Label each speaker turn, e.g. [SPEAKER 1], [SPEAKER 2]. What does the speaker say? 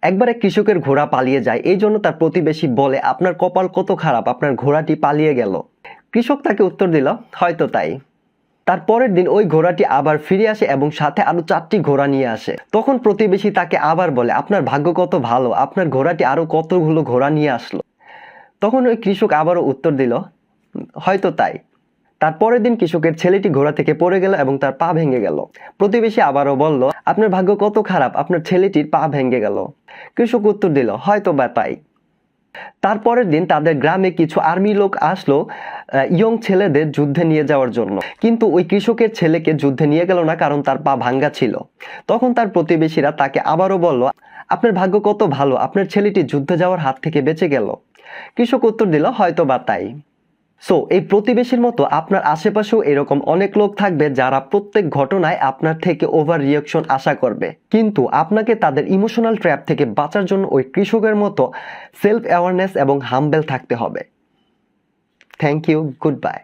[SPEAKER 1] একবার এক কৃষকের ঘোড়া পালিয়ে যায়, এই জন্য তার প্রতিবেশী বলে, আপনার কপাল কত খারাপ, আপনার ঘোড়াটি পালিয়ে গেল। কৃষক তাকে উত্তর দিল, হয়তো তাই। তার পরের দিন ওই ঘোড়াটি আবার ফিরে আসে এবং সাথে আরো 4টি ঘোড়া নিয়ে আসে। তখন প্রতিবেশী তাকে আবার বলে, আপনার ভাগ্য কত ভালো, আপনার ঘোড়াটি আরো কতগুলো ঘোড়া নিয়ে আসলো। তখন ওই কৃষক আবারও উত্তর দিল, হয়তো তাই। তার পরের দিন কৃষকের ছেলেটি ঘোড়া থেকে পড়ে গেল এবং তার পা ভেঙে গেল। প্রতিবেশী আবারও বলল, আপনার ভাগ্য কত খারাপ, আপনার ছেলেটির পা ভেঙে গেল। কৃষক উত্তর দিল, হয়তো বা তাই। তারপরের দিন তাদের গ্রামে কিছু আর্মি লোক আসলো ইয়ং ছেলেদের যুদ্ধে নিয়ে যাওয়ার জন্য, কিন্তু ওই কৃষকের ছেলেকে যুদ্ধে নিয়ে গেল না, কারণ তার পা ভাঙ্গা ছিল। তখন তার প্রতিবেশীরা তাকে আবারও বলল, আপনার ভাগ্য কত ভালো, আপনার ছেলেটি যুদ্ধে যাওয়ার হাত থেকে বেঁচে গেল। কৃষক উত্তর দিল, হয়তো বা তাই। সো এই প্রতিবেশীর মতো আপনার আশেপাশেও এরকম অনেক লোক থাকবে যারা প্রত্যেক ঘটনায় আপনার থেকে ওভার রিয়াকশন আশা করবে, কিন্তু আপনাকে তাদের ইমোশনাল ট্র্যাপ থেকে বাঁচার জন্য ওই কৃষকের মতো সেলফ অ্যাওয়ারনেস এবং হাম্বেল থাকতে হবে। Thank you, good by.